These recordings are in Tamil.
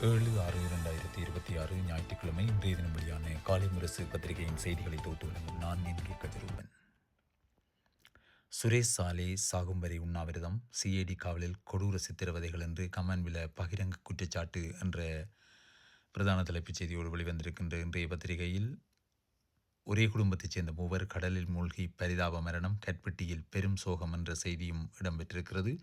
7/6/2026 ஞாயிற்றுக்கிழமை இன்றைய தினம் வெளியான காலை முரசு பத்திரிகையின் செய்திகளை தொகுத்து வழங்கும் நான் என்கே கதிரூபன். சுரேஷ் சாலே சாகும் வரை உண்ணாவிரதம், சிஐடி காவலில் கொடூர சித்திரவதைகள் என்று கமான்வில பகிரங்க குற்றச்சாட்டு என்ற பிரதான தலைப்புச் செய்தியோடு வெளிவந்திருக்கின்ற இன்றைய பத்திரிகையில் ஒரே குடும்பத்தைச் சேர்ந்த மூவர் கடலில் மூழ்கி பரிதாப மரணம், கற்பட்டியில் பெரும் சோகம் என்ற செய்தியும் இடம்பெற்றிருக்கிறது.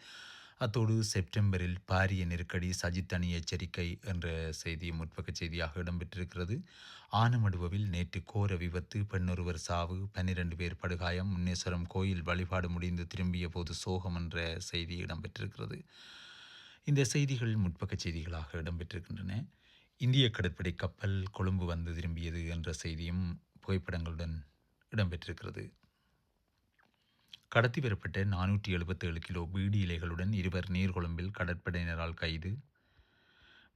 அத்தோடு செப்டம்பரில் பாரிய நெருக்கடி, சஜித் அணி எச்சரிக்கை என்ற செய்தியும் முற்பக்க செய்தியாக இடம்பெற்றிருக்கிறது. ஆனமடுவில் நேற்று கோர விபத்து, பெண்ணொருவர் சாவு, 12 பேர் படுகாயம், முன்னேஸ்வரம் கோயில் வழிபாடு முடிந்து திரும்பிய போது சோகம் என்ற செய்தி இடம்பெற்றிருக்கிறது. இந்த செய்திகள் முற்பக்க செய்திகளாக இடம்பெற்றிருக்கின்றன. இந்திய கடற்படை கப்பல் கொழும்பு வந்து திரும்பியது என்ற செய்தியும் புகைப்படங்களுடன் இடம்பெற்றிருக்கிறது. கடத்தி வரப்பட்ட 477 கிலோ பீடி இலைகளுடன் 2 நீர்கொழும்பில் கடற்படையினரால் கைது.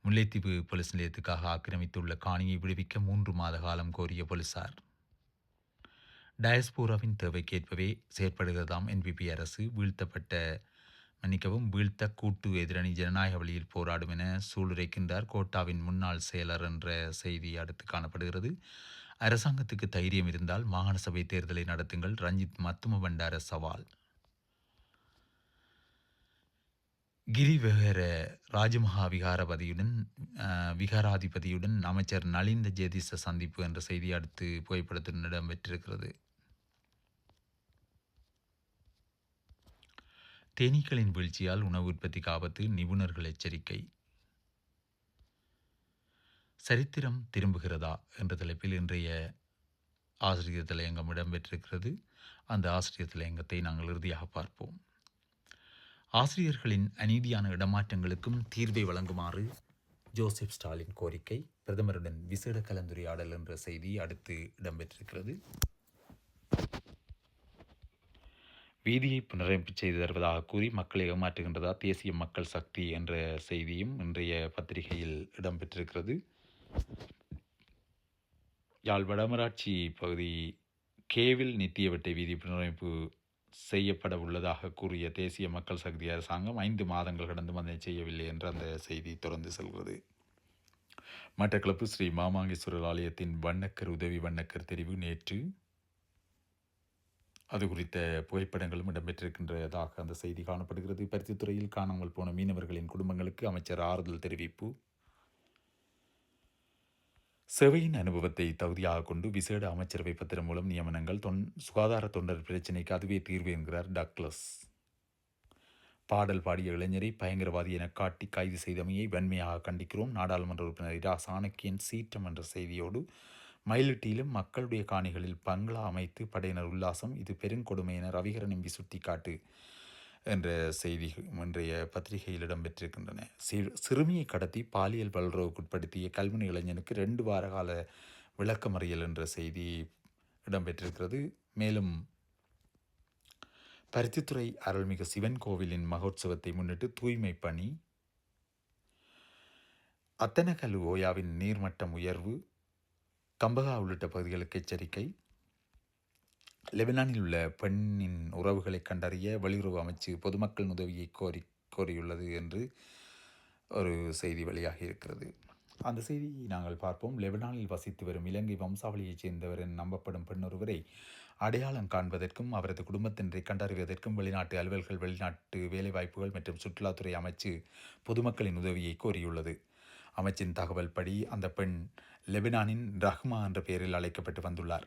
முல்லைத்தீவு போலீஸ் நிலையத்துக்காக ஆக்கிரமித்துள்ள காணியை விடுவிக்க 3 மாத காலம் கோரிய போலீசார். டயஸ்போராவின் தேவைக்கேற்பவே செயற்படுகிறதாம் என்பிபி அரசு. வீழ்த்த கூட்டு எதிரணி ஜனநாயக வழியில் போராடும் என சூளுரைக்கின்றார் கோட்டாவின் முன்னாள் செயலர் என்ற செய்தி அடுத்து காணப்படுகிறது. அரசாங்கத்துக்கு தைரியம் இருந்தால் மாகாண சபை தேர்தலை நடத்துங்கள், ரஞ்சித் மத்தும பண்டார சவால். கிரிவெஹர ராஜமகா விகாராதிபதியுடன் அமைச்சர் நலிந்த ஜேதிச சந்திப்பு என்ற செய்தி அடுத்து புகைப்படத்துடன் இடம்பெற்றிருக்கிறது. தேனீக்களின் வீழ்ச்சியால் உணவு உற்பத்திக்கு ஆபத்து, நிபுணர்கள் எச்சரிக்கை. சரித்திரம் திரும்புகிறதா என்ற தலைப்பில் இன்றைய ஆசிரியர் தலையங்கம் இடம்பெற்றிருக்கிறது. அந்த ஆசிரியர் தலையங்கத்தை நாங்கள் இறுதியாக பார்ப்போம். ஆசிரியர்களின் அநீதியான இடமாற்றங்களுக்கும் தீர்வை வழங்குமாறு ஜோசப் ஸ்டாலின் கோரிக்கை, பிரதமருடன் விசேட கலந்துரையாடல் என்ற செய்தி அடுத்து இடம்பெற்றிருக்கிறது. வீதியை புனரமைப்பு செய்து தருவதாக கூறி மக்களை ஏமாற்றுகின்றதா தேசிய மக்கள் சக்தி என்ற செய்தியும் இன்றைய பத்திரிகையில் இடம்பெற்றிருக்கிறது. யாழ் வடமராட்சி பகுதி கேவில் நித்திய வெட்டை வீதி புனரமைப்பு செய்யப்பட உள்ளதாக கூறிய தேசிய மக்கள் சக்தி அரசாங்கம் 5 மாதங்கள் கடந்தும் அதனை செய்யவில்லை என்ற அந்த செய்தி தொடர்ந்து செல்கிறது. மட்டக்களப்பு ஸ்ரீ மாமாங்கேஸ்வரர் ஆலயத்தின் வண்ணக்கர் உதவி வண்ணக்கர் தெரிவு நேற்று. அது குறித்த புகைப்படங்களும் இடம்பெற்றிருக்கின்றதாக அந்த செய்தி காணப்படுகிறது. பருத்தித்துறையில் காணாமல் போன மீனவர்களின் குடும்பங்களுக்கு அமைச்சர் ஆறுதல் தெரிவிப்பு. சேவையின் அனுபவத்தை தகுதியாக கொண்டு விசேட அமைச்சரவை பத்திரம் மூலம் நியமனங்கள், சுகாதார தொண்டர் பிரச்சினைக்கு அதுவே தீர்வு என்கிறார் டக்ளஸ். பாடல் பாடிய இளைஞரை பயங்கரவாதி என காட்டி கைது செய்தமையை வன்மையாக கண்டிக்கிறோம், நாடாளுமன்ற உறுப்பினர் இரா சாணக்கியன் சீற்றம் என்ற செய்தியோடு மயிலிட்டியிலும் மக்களுடைய காணிகளில் பங்களா அமைத்து படையினர் உல்லாசம், இது பெருங்கொடுமை என ரவிகரன் எம்பி சுட்டிக்காட்டு என்ற செய்தி இன்றைய பத்திரிகையில் இடம்பெற்றிருக்கின்றன. சிறுமியை கடத்தி பாலியல் வல்லுறவுக்குட்படுத்திய கல்முனை இளைஞனுக்கு 2 வார கால விளக்கமறியல் என்ற செய்தி இடம்பெற்றிருக்கிறது. மேலும் பருத்தித்துறை அருள்மிகு சிவன் கோவிலின் மகோத்சவத்தை முன்னிட்டு தூய்மை பணி, அத்தனகலு ஓயாவின் நீர்மட்டம் உயர்வு, கம்பகா உள்ளிட்ட பகுதிகளுக்கு எச்சரிக்கை. லெபனானில் உள்ள பெண்ணின் உறவுகளை கண்டறிய வெளியுறவு அமைச்சு பொதுமக்கள் உதவியை கோரியுள்ளது என்று ஒரு செய்தி வெளியாகி இருக்கிறது. அந்த செய்தியை நாங்கள் பார்ப்போம். லெபனானில் வசித்து வரும் இலங்கை வம்சாவளியைச் சேர்ந்தவர் என நம்பப்படும் பெண்ணொருவரை அடையாளம் காண்பதற்கும் அவரது குடும்பத்தினரை கண்டறிவதற்கும் வெளிநாட்டு அலுவல்கள், வெளிநாட்டு வேலைவாய்ப்புகள் மற்றும் சுற்றுலாத்துறை அமைச்சு பொதுமக்களின் உதவியை கோரியுள்ளது. அமைச்சின் தகவல் படி அந்த பெண் லெபனானின் ரஹ்மா என்ற பெயரில் அழைக்கப்பட்டு வந்துள்ளார்.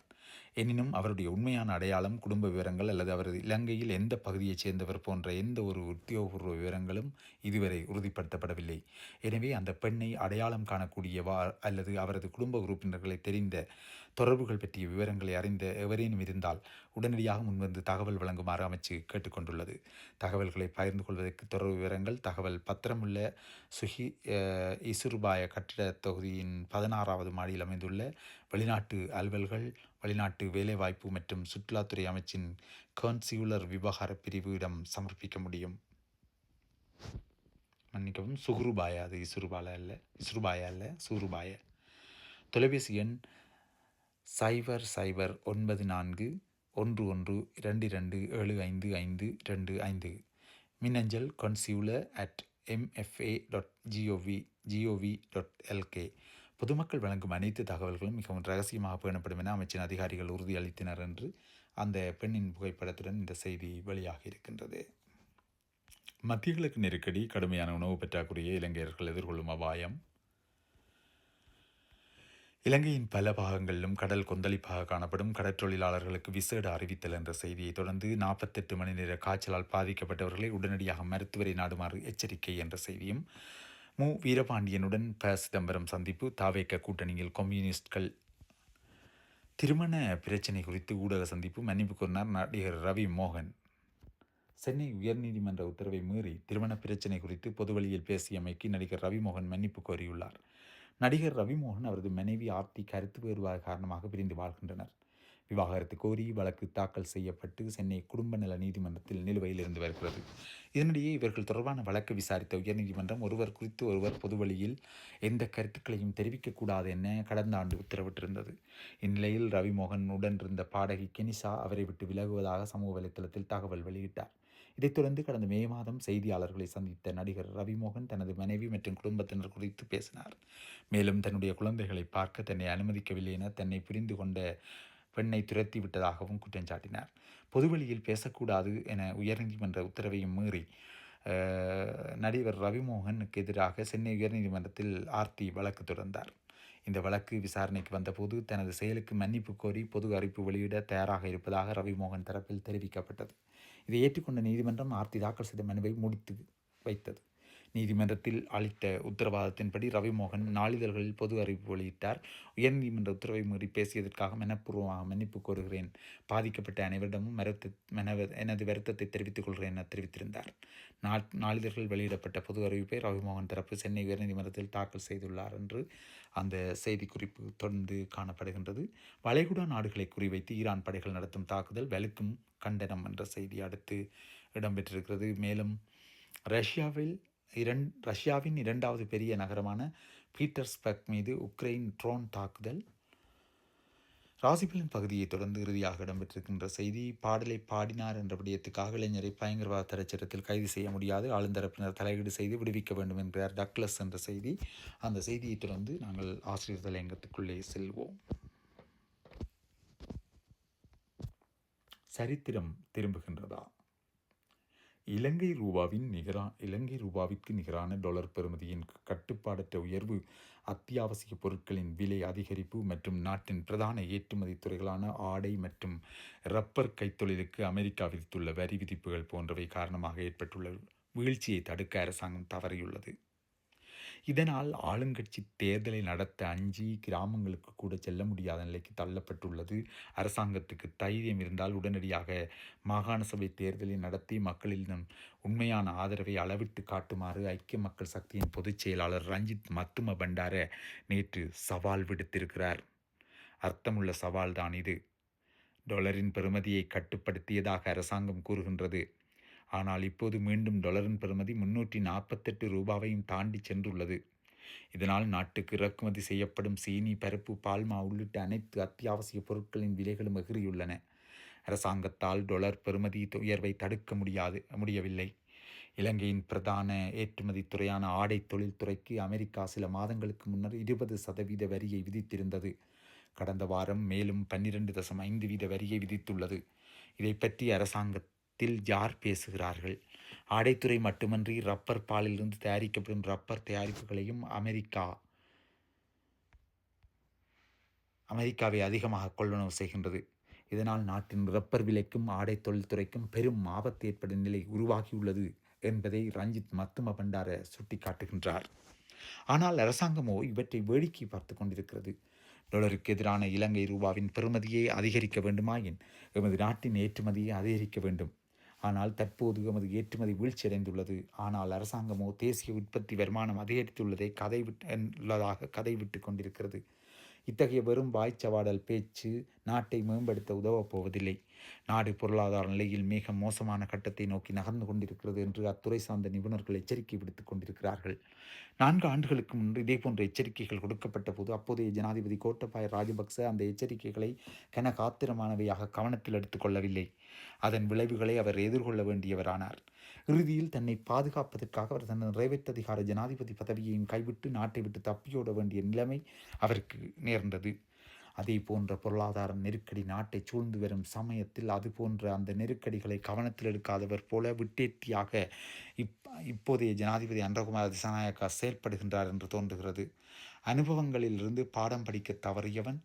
எனினும் அவருடைய உண்மையான அடையாளம், குடும்ப விவரங்கள் அல்லது அவரது இலங்கையில் எந்த பகுதியைச் சேர்ந்தவர் போன்ற எந்த ஒரு உத்தியோகபூர்வ விவரங்களும் இதுவரை உறுதிப்படுத்தப்படவில்லை. எனவே அந்த பெண்ணை அடையாளம் காணக்கூடியவா அல்லது அவரது குடும்ப உறுப்பினர்களை தெரிந்த தொடர்புகள் பற்றிய விவரங்களை அறிந்த எவரேனும் இருந்தால் உடனடியாக முன்வந்து தகவல் வழங்குமாறு அமைச்சு கேட்டுக்கொண்டுள்ளது. தகவல்களை பகிர்ந்து கொள்வதற்கு தொடர்பு விவரங்கள் தகவல் பத்திரமுள்ள இசுருபாய கட்டிட தொகுதியின் 16வது மாடியில் அமைந்துள்ள வெளிநாட்டு அலுவல்கள், வெளிநாட்டு வேலைவாய்ப்பு மற்றும் சுற்றுலாத்துறை அமைச்சின் கான்சியுலர் விவகார பிரிவு இடம் சமர்ப்பிக்க முடியும். மன்னிக்கவும், சுகுருபாயா, அது இசுருபாயா அல்ல, சூருபாய. தொலைபேசி எண் 00941122755525. மின்னஞ்சல் consular@ mfa.gov.lk. பொதுமக்கள் வழங்கும் அனைத்து தகவல்களும் மிகவும் ரகசியமாக பேணப்படும் என அமைச்சின் அதிகாரிகள் உறுதியளித்தனர் என்று அந்த பெண்ணின் புகைப்படத்துடன் இந்த செய்தி வெளியாகி இருக்கின்றது. மத்திய கிழக்கு நெருக்கடி, கடுமையான உணவு பற்றாக்குறையை இலங்கையர்கள் எதிர்கொள்ளும் அபாயம். இலங்கையின் பல பாகங்களிலும் கடல் கொந்தளிப்பாக காணப்படும். கடற்றொழிலாளர்களுக்கு விசேட அறிவித்தல் என்ற செய்தியை தொடர்ந்து 48 மணி நேர காய்ச்சலால் பாதிக்கப்பட்டவர்களை உடனடியாக மருத்துவரை நாடுமாறு எச்சரிக்கை என்ற செய்தியும். வீரபாண்டியனுடன் ப. சிதம்பரம் சந்திப்பு. தாவேக கூட்டணியில் கம்யூனிஸ்ட்கள். திருமண பிரச்சினை குறித்து ஊடக சந்திப்பு. மன்னிப்பு கோரினார் நடிகர் ரவி மோகன். சென்னை உயர்நீதிமன்ற உத்தரவை மீறி திருமண பிரச்சினை குறித்து பொதுவெளியில் பேசியமைக்கு நடிகர் ரவிமோகன் மன்னிப்பு கோரியுள்ளார். நடிகர் ரவிமோகன் அவரது மனைவி ஆர்த்தி கருத்து வேறுபாடு காரணமாக பிரிந்து வாழ்கின்றனர். விவாகரத்து கோரி வழக்கு தாக்கல் செய்யப்பட்டு சென்னை குடும்ப நல நீதிமன்றத்தில் நிலுவையில் இருந்து வருகிறது. இதனிடையே இவர்கள் தொடர்பான வழக்கு விசாரித்த உயர்நீதிமன்றம் ஒருவர் குறித்து ஒருவர் பொதுவெளியில் எந்த கருத்துக்களையும் தெரிவிக்கக்கூடாது என கடந்த ஆண்டு உத்தரவிட்டிருந்தது. இந்நிலையில் ரவிமோகன் உடன் இருந்த பாடகி கெனிஷா அவரை விட்டு விலகுவதாக சமூக வலைதளத்தில் தகவல் வெளியிட்டார். இதைத் தொடர்ந்து கடந்த மே மாதம் செய்தியாளர்களை சந்தித்த நடிகர் ரவிமோகன் தனது மனைவி மற்றும் குடும்பத்தினர் குறித்து பேசினார். மேலும் தன்னுடைய குழந்தைகளை பார்க்க தன்னை அனுமதிக்கவில்லை என தன்னை புரிந்து கொண்ட பெண்ணை துரத்தி விட்டதாகவும் குற்றம் சாட்டினார். பொதுவெளியில் பேசக்கூடாது என உயர்நீதிமன்ற உத்தரவையும் மீறி நடிகர் ரவிமோகனுக்கு எதிராக சென்னை உயர்நீதிமன்றத்தில் ஆர்த்தி வழக்கு தொடர்ந்தார். இந்த வழக்கு விசாரணைக்கு வந்தபோது தனது செயலுக்கு மன்னிப்பு கோரி பொது அறிவிப்பு வெளியிட தயாராக இருப்பதாக ரவிமோகன் தரப்பில் தெரிவிக்கப்பட்டது. இதை ஏற்றுக்கொண்ட நீதிமன்றம் ஆர்த்தி தாக்கல் செய்த மனுவை முடித்து வைத்தது. நீதிமன்றத்தில் அளித்த உத்தரவாதத்தின்படி ரவிமோகன் நாளிதழ்களில் பொது அறிவிப்பு வெளியிட்டார். உயர்நீதிமன்ற உத்தரவை மீறி பேசியதற்காக மனப்பூர்வமாக மன்னிப்பு கோருகிறேன். பாதிக்கப்பட்ட அனைவரிடமும் எனது வருத்தத்தை தெரிவித்துக் கொள்கிறேன் என தெரிவித்திருந்தார். நாளிதழ்கள் வெளியிடப்பட்ட பொது அறிவிப்பை ரவிமோகன் தரப்பு சென்னை உயர்நீதிமன்றத்தில் தாக்கல் செய்துள்ளார் என்று அந்த செய்திக்குறிப்பு தொடர்ந்து காணப்படுகின்றது. வளைகுடா நாடுகளை குறிவைத்து ஈரான் படைகள் நடத்தும் தாக்குதல் வலுக்கும் கண்டனம் என்ற செய்தி அடுத்து இடம்பெற்றிருக்கிறது. மேலும் ரஷ்யாவின் இரண்டாவது பெரிய நகரமான பீட்டர்ஸ்பர்க் மீது உக்ரைன் ட்ரோன் தாக்குதல். ராசிபலன் பகுதியை தொடர்ந்து இறுதியாக இடம்பெற்றிருக்கின்ற செய்தி. பாடலை பாடினார் என்ற விடயத்துக்காக இளைஞரை பயங்கரவாத தரச்சட்டத்தில் கைது செய்ய முடியாது, ஆளுந்தரப்பினர் தலையீடு செய்து விடுவிக்க வேண்டும் என்கிறார் டக்ளஸ் என்ற செய்தி. அந்த செய்தியை தொடர்ந்து நாங்கள் ஆசிரியர் தலையங்கத்துக்குள்ளே செல்வோம். சரித்திரம் திரும்புகின்றதா? இலங்கை ரூபாவிற்கு நிகரான டாலர் பெறுமதியின் கட்டுப்பாடற்ற உயர்வு, அத்தியாவசிய பொருட்களின் விலை அதிகரிப்பு மற்றும் நாட்டின் பிரதான ஏற்றுமதி துறைகளான ஆடை மற்றும் ரப்பர் கைத்தொழிலுக்கு அமெரிக்கா விதித்துள்ள வரி விதிப்புகள் போன்றவை காரணமாக ஏற்பட்டுள்ள வீழ்ச்சியை தடுக்க அரசாங்கம் தவறியுள்ளது. இதனால் ஆளுங்கட்சி தேர்தலை நடத்த அஞ்சி கிராமங்களுக்கு கூட செல்ல முடியாத நிலைக்கு தள்ளப்பட்டுள்ளது. அரசாங்கத்துக்கு தைரியம் இருந்தால் உடனடியாக மாகாண சபை தேர்தலை நடத்தி மக்களிடம் உண்மையான ஆதரவை அளவிட்டு காட்டுமாறு ஐக்கிய மக்கள் சக்தியின் பொதுச் செயலாளர் ரஞ்சித் மத்தும பண்டார நேற்று சவால் விடுத்திருக்கிறார். அர்த்தமுள்ள சவால் தான் இது. டாலரின் பெறுமதியை கட்டுப்படுத்தியதாக அரசாங்கம் கூறுகின்றது. ஆனால் இப்போது மீண்டும் டாலரின் பெறுமதி 348 ரூபாவையும் தாண்டி சென்றுள்ளது. இதனால் நாட்டுக்கு இறக்குமதி செய்யப்படும் சீனி, பருப்பு, பால்மா உள்ளிட்ட அனைத்து அத்தியாவசிய பொருட்களின் விலைகளும் எகிறியுள்ளன. அரசாங்கத்தால் டாலர் பெறுமதி உயர்வை தடுக்க முடியவில்லை. இலங்கையின் பிரதான ஏற்றுமதி துறையான ஆடை தொழில்துறைக்கு அமெரிக்கா சில மாதங்களுக்கு முன்னர் 20% வரியை விதித்திருந்தது. கடந்த வாரம் மேலும் 12.5% வரியை விதித்துள்ளது. இதை பற்றி அரசாங்கத்தில் யார் பேசுகிறார்கள்? ஆடைத்துறை மட்டுமன்றி ரப்பர் பாலிலிருந்து தயாரிக்கப்படும் ரப்பர் தயாரிப்புகளையும் அமெரிக்காவை அதிகமாக கொள்வனவு செய்கின்றது. இதனால் நாட்டின் ரப்பர் விலைக்கும் ஆடை தொழில்துறைக்கும் பெரும் ஆபத்து ஏற்படும் நிலை உருவாகியுள்ளது என்பதை ரஞ்சித் மத்தும பண்டார சுட்டிக்காட்டுகின்றார். ஆனால் அரசாங்கமோ இவற்றை வேடிக்கை பார்த்து கொண்டிருக்கிறது. டாலருக்கு எதிரான இலங்கை ரூபாவின் பெறுமதியை அதிகரிக்க வேண்டுமாயின் எமது நாட்டின் ஏற்றுமதியை அதிகரிக்க வேண்டும். ஆனால் தற்போது எமது ஏற்றுமதி வீழ்ச்சியடைந்துள்ளது. ஆனால் அரசாங்கமோ தேசிய உற்பத்தி வருமானம் அதிகரித்துள்ளதை கதை விட்டு கொண்டிருக்கிறது. இத்தகைய வெறும் வாய்ச்சவாடல் பேச்சு நாட்டை மேம்படுத்த உதவப் போவதில்லை. நாடு பொருளாதார நிலையில் மிக மோசமான கட்டத்தை நோக்கி நகர்ந்து கொண்டிருக்கிறது என்று அத்துறை சார்ந்த நிபுணர்கள் எச்சரிக்கை விடுத்துக் கொண்டிருக்கிறார்கள். 4 ஆண்டுகளுக்கு முன்பு இதேபோன்ற எச்சரிக்கைகள் கொடுக்கப்பட்ட போது அப்போதைய ஜனாதிபதி கோட்டபாய ராஜபக்ச அந்த எச்சரிக்கைகளை கனகாத்திரமானவையாக கவனத்தில் எடுத்துக் கொள்ளவில்லை. அதன் விளைவுகளை அவர் எதிர்கொள்ள வேண்டியவரானார். இறுதியில் தன்னை பாதுகாப்பதற்காக அவர் தனது நிறைவேற்றதிகார ஜனாதிபதி பதவியையும் கைவிட்டு நாட்டை விட்டு தப்பியோட வேண்டிய நிலைமை அவருக்கு நேர்ந்தது. அதே போன்ற பொருளாதார நெருக்கடி நாட்டை சூழ்ந்து வரும் சமயத்தில் அது போன்ற அந்த நெருக்கடிகளை கவனத்தில் எடுக்காதவர் போல விட்டேத்தியாக இப்போதைய ஜனாதிபதி அன்றகுமார் திசாநாயக்கா செயல்படுகின்றார் என்று தோன்றுகிறது. அனுபவங்களிலிருந்து பாடம் படிக்க தவறியவன்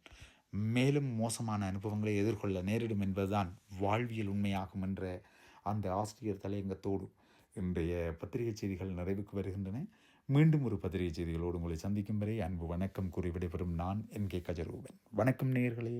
மேலும் மோசமான அனுபவங்களை எதிர்கொள்ள நேரிடும் என்பதுதான் வாழ்வியல் உண்மையாகும் என்ற அந்த ஆசிரியர் தலையங்கத்தோடு இன்றைய பத்திரிகை செய்திகள் நிறைவுக்கு வருகின்றன. மீண்டும் ஒரு பத்திரிகை செய்திகளோடு உங்களை சந்திக்கும் வரை அன்பு வணக்கம் கூறி விடைபெறும் நான் என் கே கஜரூபன். வணக்கம் நேயர்களே.